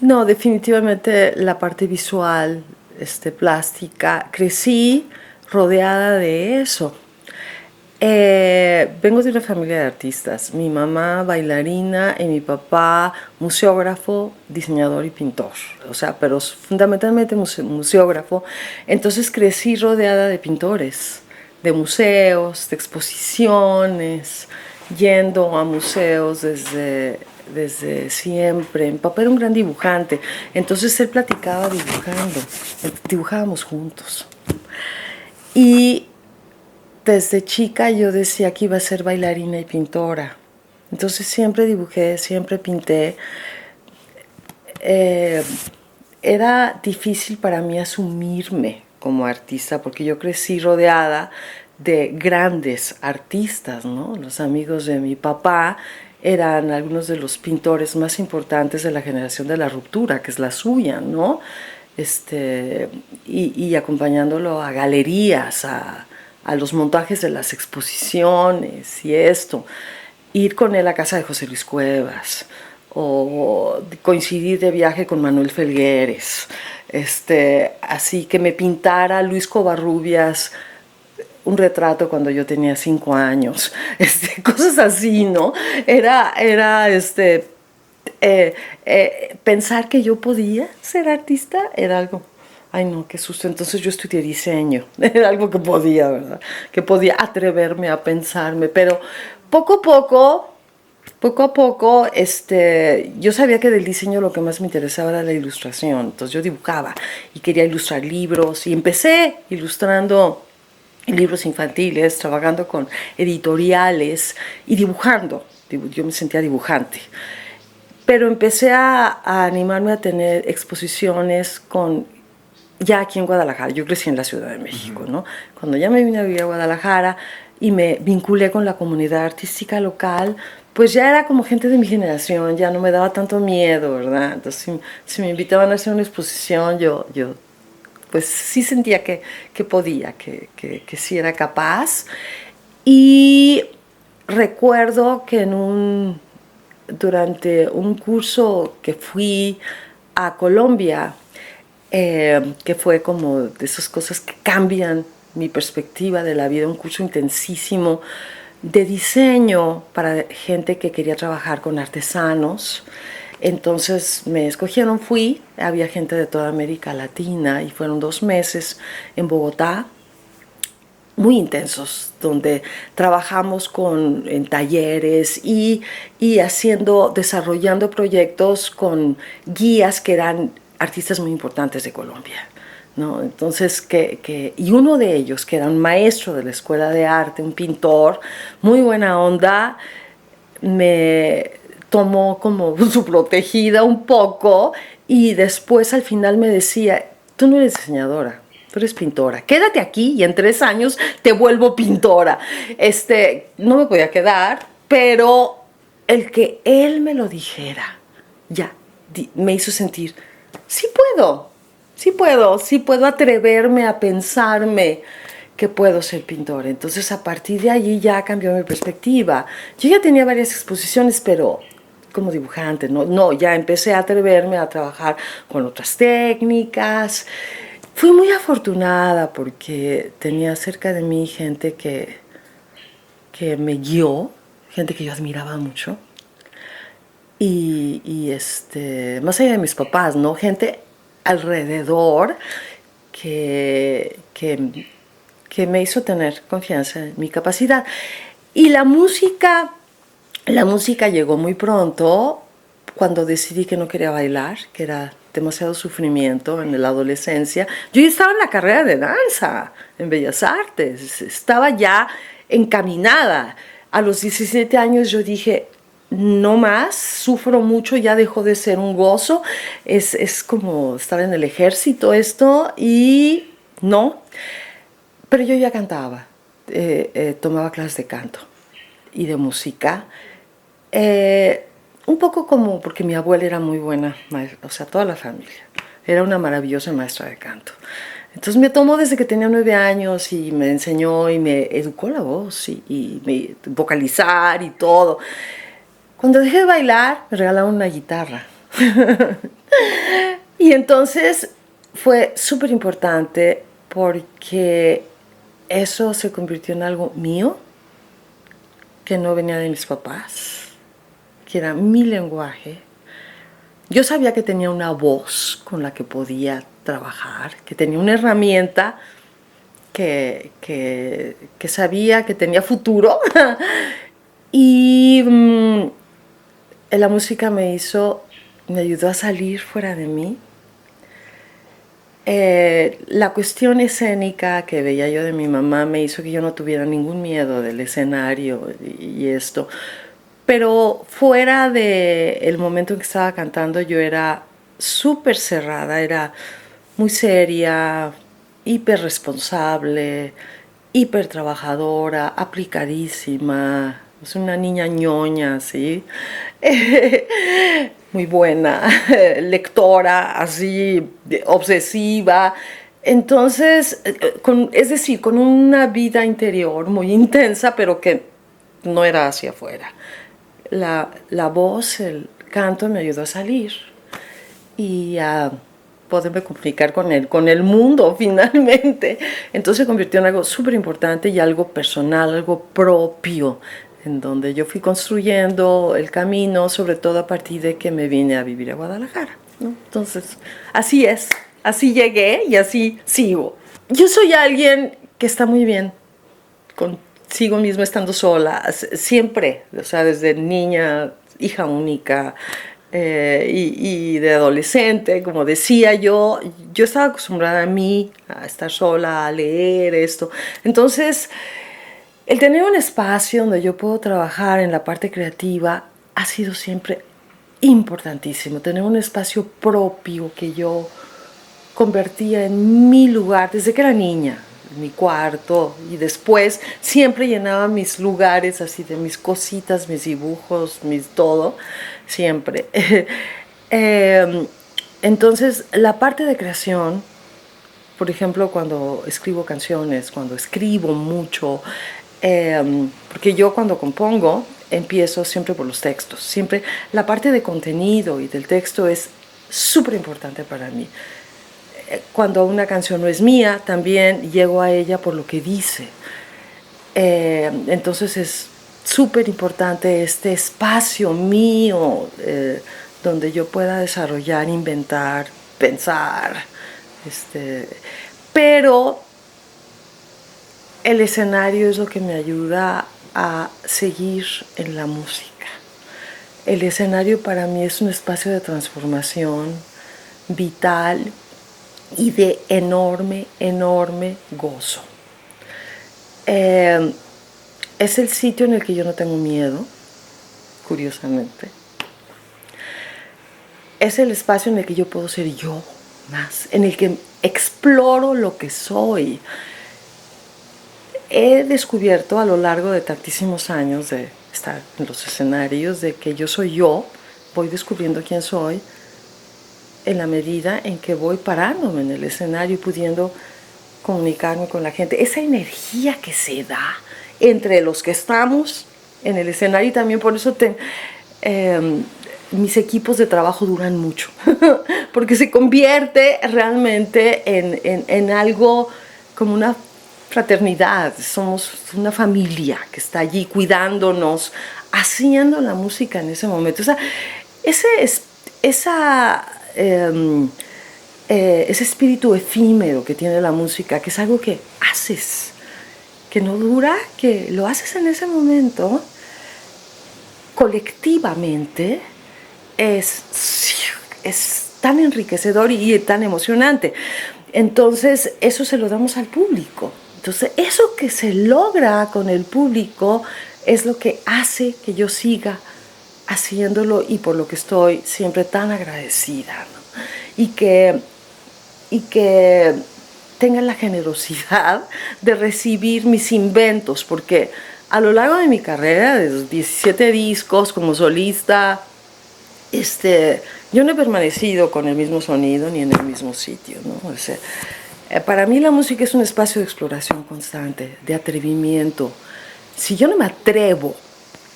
No, definitivamente la parte visual, plástica, crecí rodeada de eso. Vengo de una familia de artistas. Mi mamá bailarina y mi papá museógrafo, diseñador y pintor. O sea, pero fundamentalmente museógrafo. Entonces crecí rodeada de pintores, de museos, de exposiciones, yendo a museos desde siempre. Mi papá era un gran dibujante. Entonces él platicaba dibujando. Dibujábamos juntos. Y desde chica yo decía que iba a ser bailarina y pintora. Entonces siempre dibujé, siempre pinté. Eh, Era difícil para mí asumirme como artista porque yo crecí rodeada de grandes artistas, ¿no? Los amigos de mi papá eran algunos de los pintores más importantes de la generación de la ruptura, que es la suya, ¿no? Y acompañándolo a galerías, a los montajes de las exposiciones y esto. Ir con él a casa de José Luis Cuevas o coincidir de viaje con Manuel Felgueres. Así que me pintara Luis Covarrubias un retrato cuando yo tenía 5 años, cosas así, ¿no? Pensar que yo podía ser artista era algo, ay no, qué susto. Entonces yo estudié diseño, era algo que podía, ¿verdad? Que podía atreverme a pensarme, pero poco a poco, poco a poco, yo sabía que del diseño lo que más me interesaba era la ilustración. Entonces yo dibujaba y quería ilustrar libros y empecé ilustrando libros infantiles, trabajando con editoriales y dibujando. Yo me sentía dibujante. Pero empecé a animarme a tener exposiciones ya aquí en Guadalajara. Yo crecí en la Ciudad de México, ¿no? Cuando ya me vine a vivir a Guadalajara y me vinculé con la comunidad artística local, pues ya era como gente de mi generación, ya no me daba tanto miedo, ¿verdad? Entonces, si me invitaban a hacer una exposición, yo pues sí sentía que podía, que sí era capaz. Y recuerdo que durante un curso que fui a Colombia, que fue como de esas cosas que cambian mi perspectiva de la vida, un curso intensísimo de diseño para gente que quería trabajar con artesanos. Entonces me escogieron, fui, había gente de toda América Latina y fueron 2 meses en Bogotá, muy intensos, donde trabajamos en talleres desarrollando proyectos con guías que eran artistas muy importantes de Colombia, ¿no? Entonces, y uno de ellos, que era un maestro de la escuela de arte, un pintor, muy buena onda, me tomó como su protegida un poco y después al final me decía, tú no eres diseñadora, tú eres pintora, quédate aquí y en 3 años te vuelvo pintora. No me podía quedar, pero el que él me lo dijera, ya, me hizo sentir, sí puedo, sí puedo atreverme a pensarme que puedo ser pintora. Entonces a partir de allí ya cambió mi perspectiva. Yo ya tenía varias exposiciones, pero como dibujante, no, ya empecé a atreverme a trabajar con otras técnicas. Fui muy afortunada porque tenía cerca de mí gente que me guió, gente que yo admiraba mucho. Más allá de mis papás, ¿no? Gente alrededor que me hizo tener confianza en mi capacidad. Y la música llegó muy pronto cuando decidí que no quería bailar, que era demasiado sufrimiento en la adolescencia. Yo ya estaba en la carrera de danza, en Bellas Artes, estaba ya encaminada. A los 17 años yo dije, no más, sufro mucho, ya dejó de ser un gozo, es como estar en el ejército esto y no. Pero yo ya cantaba, tomaba clases de canto y de música. Un poco como porque mi abuela era muy buena maestra, o sea, toda la familia. Era una maravillosa maestra de canto. Entonces me tomó desde que tenía 9 años y me enseñó y me educó la voz y me vocalizar y todo. Cuando dejé de bailar, me regalaron una guitarra. Y entonces fue súper importante porque eso se convirtió en algo mío, que no venía de mis papás, que era mi lenguaje. Yo sabía que tenía una voz con la que podía trabajar, que tenía una herramienta que sabía que tenía futuro. Y la música me ayudó a salir fuera de mí. La cuestión escénica que veía yo de mi mamá me hizo que yo no tuviera ningún miedo del escenario y esto. Pero fuera del momento en que estaba cantando yo era súper cerrada, era muy seria, hiper responsable, hiper trabajadora, aplicadísima. Es una niña ñoña, ¿sí? Muy buena, lectora, así, obsesiva. Entonces, es decir, con una vida interior muy intensa, pero que no era hacia afuera. La voz, el canto me ayudó a salir y a poderme comunicar con el mundo finalmente. Entonces se convirtió en algo súper importante y algo personal, algo propio, en donde yo fui construyendo el camino, sobre todo a partir de que me vine a vivir a Guadalajara, ¿no? Entonces, así es, así llegué y así sigo. Yo soy alguien que está muy bien consigo misma estando sola, siempre, o sea, desde niña, hija única, y de adolescente, como decía yo estaba acostumbrada a mí, a estar sola, a leer esto. Entonces, el tener un espacio donde yo puedo trabajar en la parte creativa ha sido siempre importantísimo. Tener un espacio propio que yo convertía en mi lugar desde que era niña, en mi cuarto, y después siempre llenaba mis lugares así de mis cositas, mis dibujos, mis todo, siempre. Entonces, la parte de creación, por ejemplo, cuando escribo canciones, cuando escribo mucho, porque yo cuando compongo empiezo siempre por los textos, siempre la parte de contenido y del texto es súper importante para mí. Cuando una canción no es mía, también llego a ella por lo que dice. Entonces es súper importante este espacio mío donde yo pueda desarrollar, inventar, pensar. Pero el escenario es lo que me ayuda a seguir en la música. El escenario para mí es un espacio de transformación vital y de enorme, enorme gozo. Es el sitio en el que yo no tengo miedo, curiosamente. Es el espacio en el que yo puedo ser yo más, en el que exploro lo que soy. He descubierto a lo largo de tantísimos años de estar en los escenarios de que yo soy yo, voy descubriendo quién soy en la medida en que voy parándome en el escenario y pudiendo comunicarme con la gente. Esa energía que se da entre los que estamos en el escenario, y también por eso mis equipos de trabajo duran mucho, porque se convierte realmente en algo como una fraternidad, somos una familia que está allí cuidándonos, haciendo la música en ese momento. O sea, ese espíritu efímero que tiene la música, que es algo que haces, que no dura, que lo haces en ese momento, colectivamente, es tan enriquecedor y tan emocionante. Entonces, eso se lo damos al público. Entonces, eso que se logra con el público es lo que hace que yo siga haciéndolo y por lo que estoy siempre tan agradecida, ¿no? Y que tengan la generosidad de recibir mis inventos, porque a lo largo de mi carrera, de los 17 discos como solista, yo no he permanecido con el mismo sonido ni en el mismo sitio, ¿no? O sea, para mí la música es un espacio de exploración constante, de atrevimiento. Si yo no me atrevo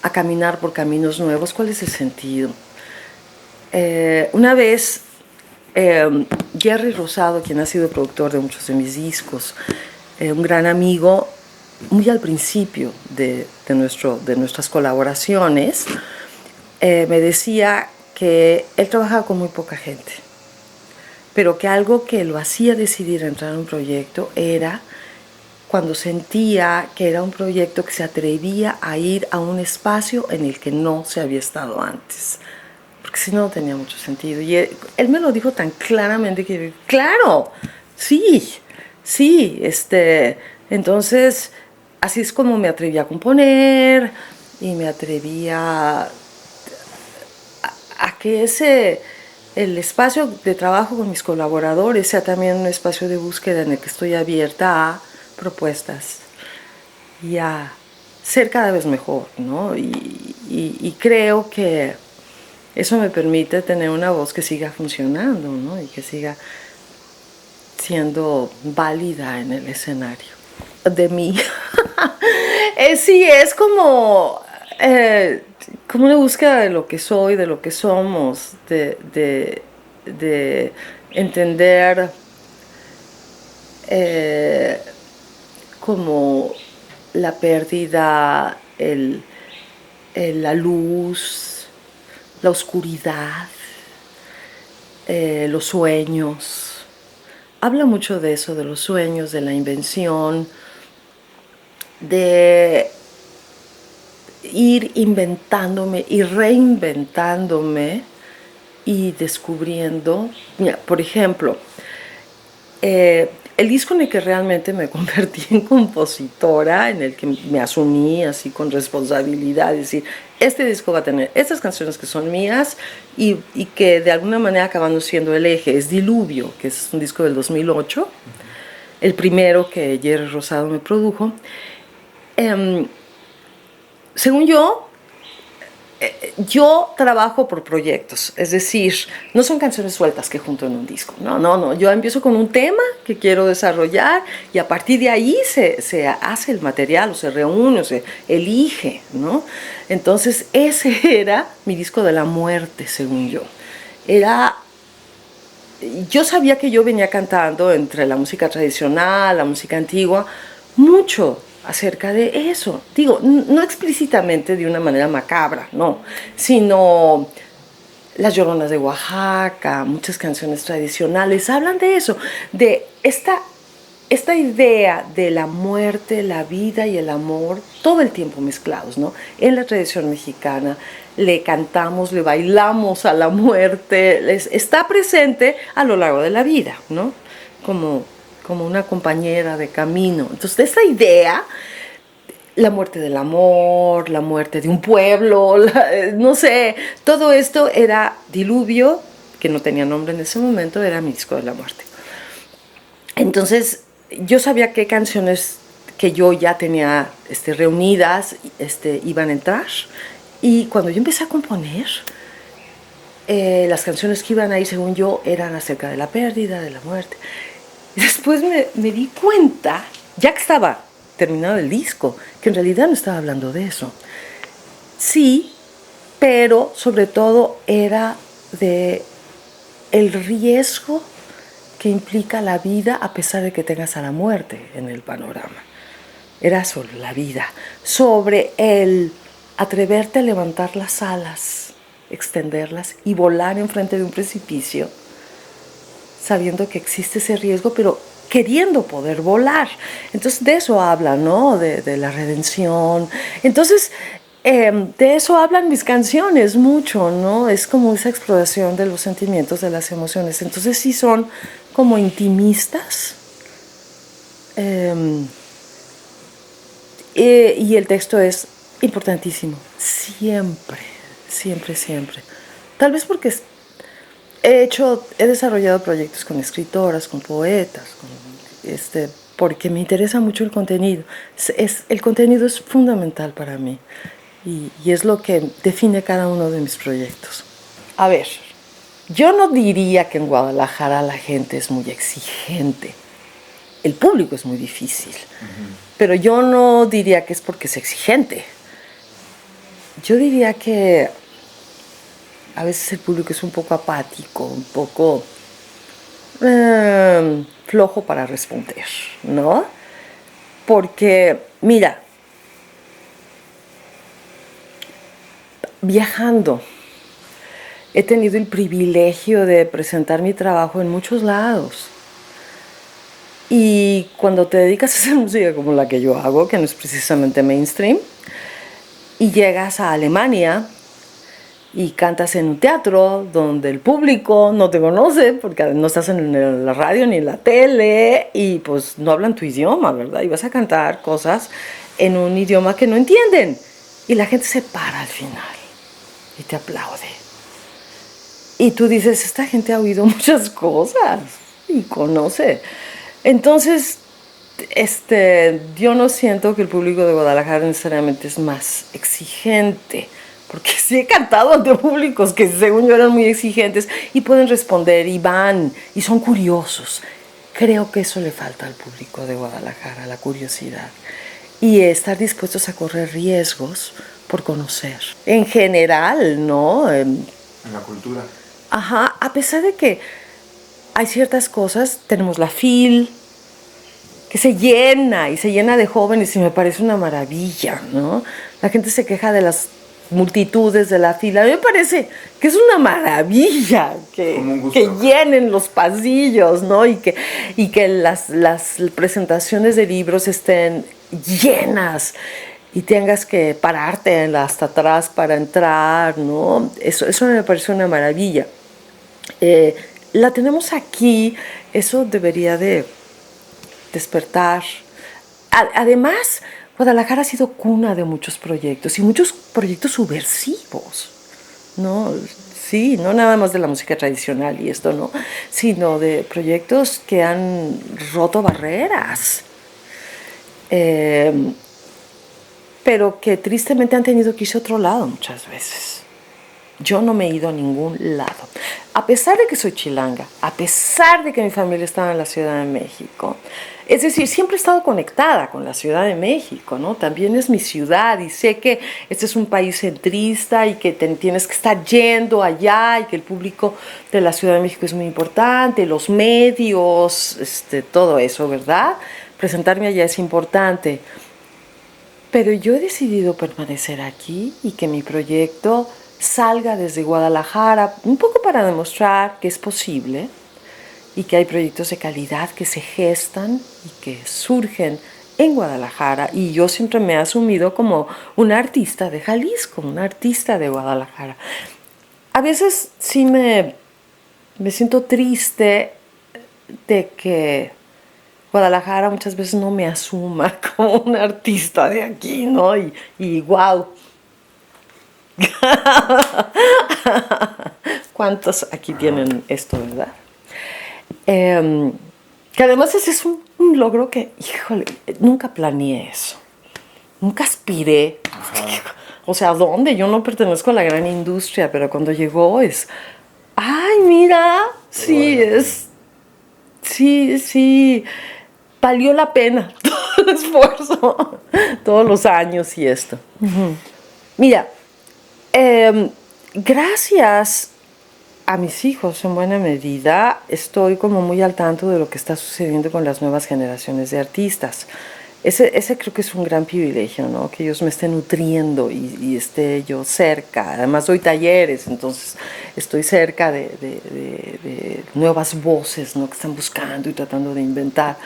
a caminar por caminos nuevos, ¿cuál es el sentido? Una vez Jerry Rosado, quien ha sido productor de muchos de mis discos, un gran amigo, muy al principio de nuestras colaboraciones, me decía que él trabajaba con muy poca gente, pero que algo que lo hacía decidir a entrar en un proyecto era cuando sentía que era un proyecto que se atrevía a ir a un espacio en el que no se había estado antes, porque si no, no tenía mucho sentido. Y él me lo dijo tan claramente que, claro, sí, sí, entonces así es como me atreví a componer y me atreví a que el espacio de trabajo con mis colaboradores sea también un espacio de búsqueda en el que estoy abierta a propuestas y a ser cada vez mejor, ¿no? Y creo que eso me permite tener una voz que siga funcionando, ¿no? Y que siga siendo válida en el escenario. De mí. Sí, es como una búsqueda de lo que soy, de lo que somos, de entender como la pérdida, la luz, la oscuridad, los sueños. Habla mucho de eso, de los sueños, de la invención, de ir inventándome y reinventándome y descubriendo. Mira, por ejemplo, el disco en el que realmente me convertí en compositora, en el que me asumí así con responsabilidad, es decir, este disco va a tener estas canciones que son mías y que de alguna manera acaban siendo el eje, es Diluvio, que es un disco del 2008, el primero que Jerry Rosado me produjo. Según yo trabajo por proyectos, es decir, no son canciones sueltas que junto en un disco, no, yo empiezo con un tema que quiero desarrollar y a partir de ahí se hace el material, o se reúne, o se elige, ¿no? Entonces ese era mi disco de la muerte, según yo. Yo sabía que yo venía cantando entre la música tradicional, la música antigua, mucho acerca de eso. Digo, no explícitamente de una manera macabra, no, sino las Lloronas de Oaxaca, muchas canciones tradicionales hablan de eso, de esta idea de la muerte, la vida y el amor, todo el tiempo mezclados, ¿no? En la tradición mexicana le cantamos, le bailamos a la muerte, está presente a lo largo de la vida, ¿no? Como una compañera de camino. Entonces, esta idea, la muerte del amor, la muerte de un pueblo, no sé, todo esto era Diluvio, que no tenía nombre en ese momento, era mi disco de la muerte. Entonces, yo sabía qué canciones que yo ya tenía reunidas iban a entrar, y cuando yo empecé a componer, las canciones que iban a ir, según yo, eran acerca de la pérdida, de la muerte. Y después me di cuenta, ya que estaba terminado el disco, que en realidad no estaba hablando de eso. Sí, pero sobre todo era de el riesgo que implica la vida a pesar de que tengas a la muerte en el panorama. Era sobre la vida, sobre el atreverte a levantar las alas, extenderlas y volar enfrente de un precipicio, sabiendo que existe ese riesgo, pero queriendo poder volar. Entonces de eso habla, ¿no? De la redención. Entonces de eso hablan mis canciones mucho, ¿no? Es como esa exploración de los sentimientos, de las emociones. Entonces sí son como intimistas. Y el texto es importantísimo. Siempre, siempre, siempre. Tal vez porque he desarrollado proyectos con escritoras, con poetas, porque me interesa mucho el contenido. El contenido es fundamental para mí y es lo que define cada uno de mis proyectos. A ver, yo no diría que en Guadalajara la gente es muy exigente. El público es muy difícil, pero yo no diría que es porque es exigente. Yo diría que a veces el público es un poco apático, un poco flojo para responder, ¿no? Porque, mira, viajando, he tenido el privilegio de presentar mi trabajo en muchos lados. Y cuando te dedicas a hacer música como la que yo hago, que no es precisamente mainstream, y llegas a Alemania y cantas en un teatro donde el público no te conoce porque no estás en la radio ni en la tele y pues no hablan tu idioma, ¿verdad? Y vas a cantar cosas en un idioma que no entienden. Y la gente se para al final y te aplaude. Y tú dices, esta gente ha oído muchas cosas y conoce. Entonces, yo no siento que el público de Guadalajara necesariamente es más exigente, porque sí he cantado ante públicos que según yo eran muy exigentes y pueden responder y van y son curiosos. Creo que eso le falta al público de Guadalajara, la curiosidad y estar dispuestos a correr riesgos por conocer. En general, ¿no? En la cultura. Ajá, a pesar de que hay ciertas cosas, tenemos la FIL, que se llena y se llena de jóvenes y me parece una maravilla, ¿no? La gente se queja de las multitudes de la fila. A mí me parece que es una maravilla que llenen los pasillos, ¿no? Y que las presentaciones de libros estén llenas y tengas que pararte hasta atrás para entrar, ¿no? Eso me parece una maravilla. La tenemos aquí, eso debería de despertar. Además, Guadalajara ha sido cuna de muchos proyectos y muchos proyectos subversivos, ¿no? Sí, no nada más de la música tradicional y esto, ¿no? Sino de proyectos que han roto barreras, pero que tristemente han tenido que irse a otro lado muchas veces. Yo no me he ido a ningún lado. A pesar de que soy chilanga, a pesar de que mi familia estaba en la Ciudad de México, es decir, siempre he estado conectada con la Ciudad de México, ¿no? También es mi ciudad y sé que este es un país centrista y que tienes que estar yendo allá y que el público de la Ciudad de México es muy importante, los medios, todo eso, ¿verdad? Presentarme allá es importante. Pero yo he decidido permanecer aquí y que mi proyecto salga desde Guadalajara, un poco para demostrar que es posible y que hay proyectos de calidad que se gestan y que surgen en Guadalajara. Y yo siempre me he asumido como una artista de Jalisco, una artista de Guadalajara. A veces sí me siento triste de que Guadalajara muchas veces no me asuma como una artista de aquí, ¿no? Y wow. ¿Cuántos aquí tienen esto, verdad? Que además ese es un logro que, híjole, nunca planeé eso. Nunca aspiré. Ajá. O sea, ¿dónde? Yo no pertenezco a la gran industria, pero cuando llegó es, ay, mira, sí, es, sí, valió la pena todo el esfuerzo, todos los años y esto. Uh-huh. Mira, gracias a mis hijos, en buena medida, estoy como muy al tanto de lo que está sucediendo con las nuevas generaciones de artistas. Ese creo que es un gran privilegio, ¿no? Que ellos me estén nutriendo y esté yo cerca. Además doy talleres, entonces estoy cerca de nuevas voces, ¿no? Que están buscando y tratando de inventar.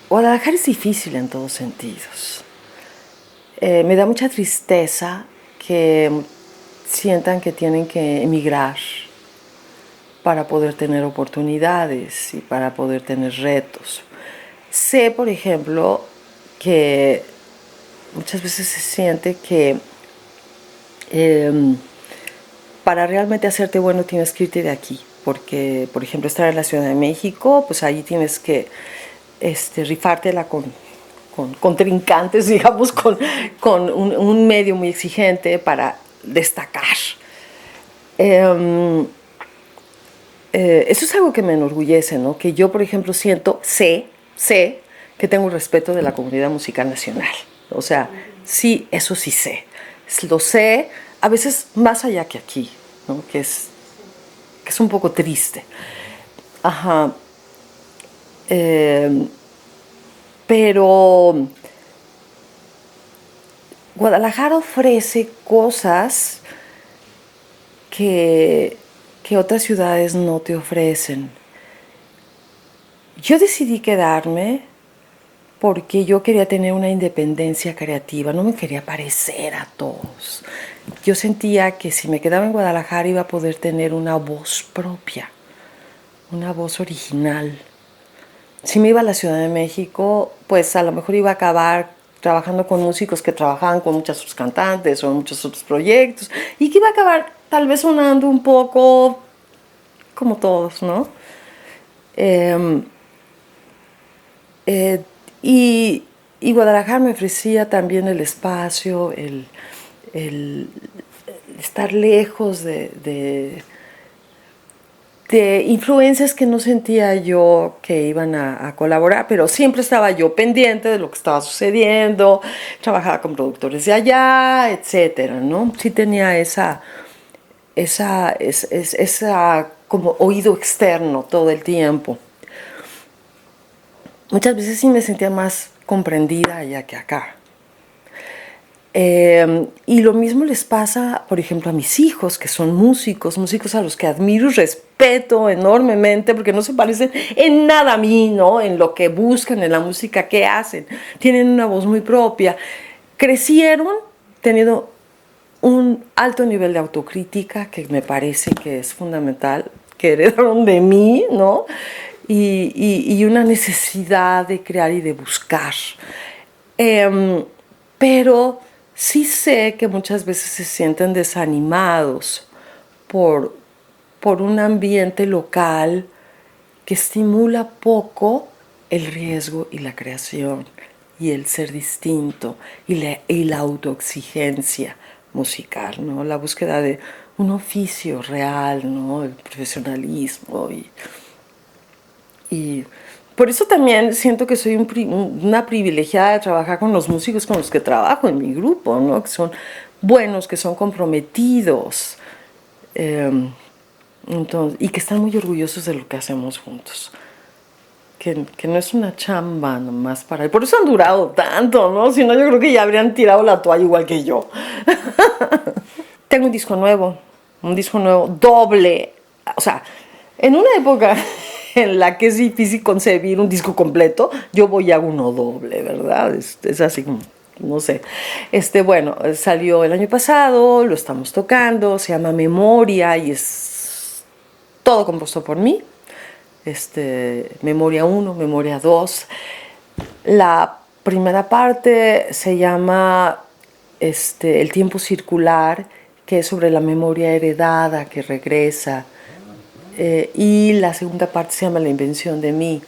Guadalajara es difícil en todos sentidos. Me da mucha tristeza que sientan que tienen que emigrar para poder tener oportunidades y para poder tener retos. Sé, por ejemplo, que muchas veces se siente que para realmente hacerte bueno tienes que irte de aquí, porque, por ejemplo, estar en la Ciudad de México, pues ahí tienes que rifártela con contrincantes, digamos, con un medio muy exigente para destacar. Eso es algo que me enorgullece, ¿no? Que yo, por ejemplo, sé que tengo el respeto de la comunidad musical nacional. O sea, sí, eso sí sé. Lo sé, a veces más allá que aquí, ¿no? Que es que es un poco triste. Ajá. Eh, pero Guadalajara ofrece cosas que, que otras ciudades no te ofrecen. Yo decidí quedarme porque yo quería tener una independencia creativa, no me quería parecer a todos. Yo sentía que si me quedaba en Guadalajara iba a poder tener una voz propia, una voz original. Si me iba a la Ciudad de México, pues a lo mejor iba a acabar trabajando con músicos que trabajaban con muchos otros cantantes o en muchos otros proyectos y que iba a acabar tal vez sonando un poco como todos, ¿no? Eh, eh, y, y Guadalajara me ofrecía también el espacio, el estar lejos de influencias que no sentía yo que iban a colaborar, pero siempre estaba yo pendiente de lo que estaba sucediendo, trabajaba con productores de allá, etcétera, ¿no? Sí tenía esa como oído externo todo el tiempo. Muchas veces sí me sentía más comprendida allá que acá. Y lo mismo les pasa, por ejemplo, a mis hijos, que son músicos, músicos a los que admiro y respeto enormemente, porque no se parecen en nada a mí, ¿no? En lo que buscan, en la música que hacen. Tienen una voz muy propia. Crecieron teniendo un alto nivel de autocrítica, que me parece que es fundamental, que heredaron de mí, ¿no? Y una necesidad de crear y de buscar. Pero sí sé que muchas veces se sienten desanimados por, por un ambiente local que estimula poco el riesgo y la creación y el ser distinto y la autoexigencia musical, ¿no? La búsqueda de un oficio real, ¿no? El profesionalismo y por eso también siento que soy una privilegiada de trabajar con los músicos con los que trabajo en mi grupo, ¿no? Que son buenos, que son comprometidos, entonces, y que están muy orgullosos de lo que hacemos juntos. Que no es una chamba nomás para... Por eso han durado tanto, ¿no? Si no, yo creo que ya habrían tirado la toalla igual que yo. Tengo un disco nuevo doble. O sea, en una época en la que es difícil concebir un disco completo, yo voy a uno doble, ¿verdad? Es así como, no sé. Bueno, salió el año pasado, lo estamos tocando, se llama Memoria y es todo compuesto por mí. Memoria 1, Memoria 2. La primera parte se llama El tiempo circular, que es sobre la memoria heredada que regresa. Y la segunda parte se llama La invención de mí.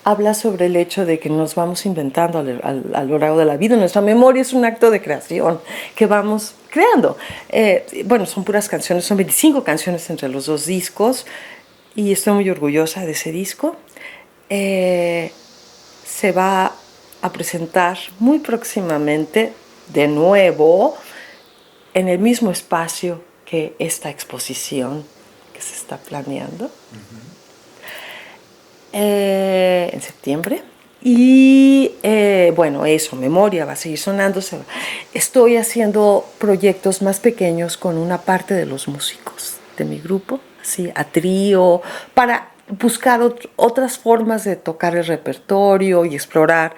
Habla sobre el hecho de que nos vamos inventando a lo largo de la vida. Nuestra memoria es un acto de creación que vamos creando. Bueno, son puras canciones, son 25 canciones entre los dos discos y estoy muy orgullosa de ese disco. Se va a presentar muy próximamente de nuevo en el mismo espacio que esta exposición que se está planeando en septiembre. Y bueno, eso, Memoria va a seguir sonando. Estoy haciendo proyectos más pequeños con una parte de los músicos de mi grupo, así, a trío, para buscar otras formas de tocar el repertorio y explorar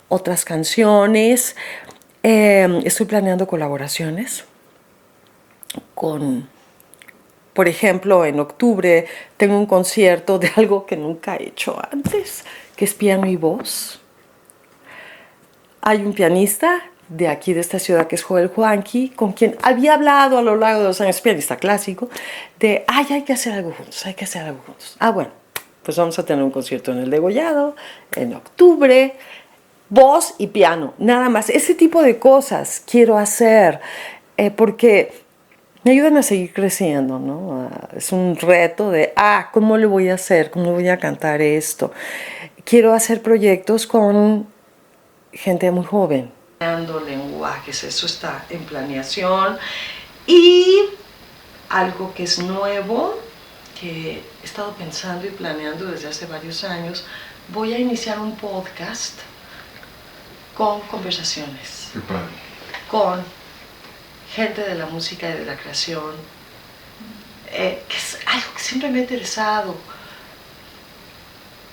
otras canciones. Estoy planeando colaboraciones con... Por ejemplo, en octubre tengo un concierto de algo que nunca he hecho antes, que es piano y voz. Hay un pianista de aquí, de esta ciudad, que es Joel Juanqui, con quien había hablado a lo largo de los años, pianista clásico, de, hay que hacer algo juntos, hay que hacer algo juntos. Bueno, pues vamos a tener un concierto en el Degollado, en octubre, voz y piano, nada más. Ese tipo de cosas quiero hacer, porque... me ayudan a seguir creciendo, ¿no? Es un reto de, ¿cómo le voy a hacer? ¿Cómo voy a cantar esto? Quiero hacer proyectos con gente muy joven. Lenguajes, eso está en planeación. Y algo que es nuevo, que he estado pensando y planeando desde hace varios años. Voy a iniciar un podcast con conversaciones. Qué padre. Con gente de la música y de la creación, que es algo que siempre me ha interesado.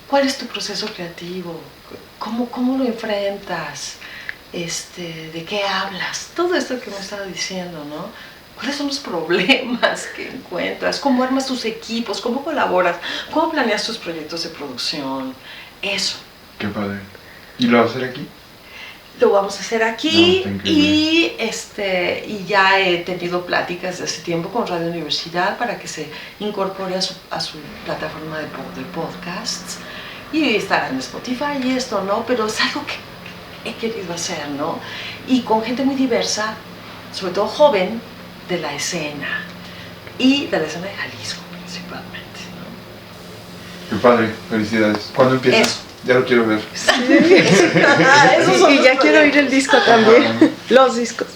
¿Cuál es tu proceso creativo? ¿Cómo lo enfrentas? ¿De qué hablas? Todo esto que me estaba diciendo, ¿no? ¿Cuáles son los problemas que encuentras? ¿Cómo armas tus equipos? ¿Cómo colaboras? ¿Cómo planeas tus proyectos de producción? Eso. Qué padre. ¿Y lo vas a hacer aquí? Lo vamos a hacer aquí. No, y ya he tenido pláticas desde hace tiempo con Radio Universidad para que se incorpore a su plataforma de podcasts y estar en Spotify y esto, ¿no? Pero es algo que he querido hacer, ¿no? Y con gente muy diversa, sobre todo joven, de la escena y de la escena de Jalisco principalmente, ¿no? Qué padre, felicidades. ¿Cuándo empieza? Eso. Ya lo quiero ver. Y ya quiero oír el disco también, los discos.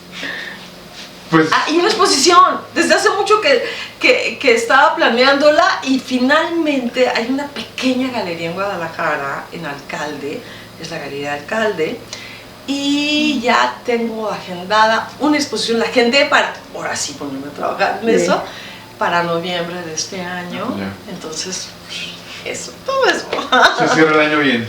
Pues, Y una exposición, desde hace mucho que estaba planeándola y finalmente hay una pequeña galería en Guadalajara, en Alcalde, es la Galería de Alcalde, y ya tengo agendada una exposición, la agendé para, ahora sí ponerme a trabajar en eso, para noviembre de este año, Ya. Entonces, eso, todo eso. se cierra el año bien.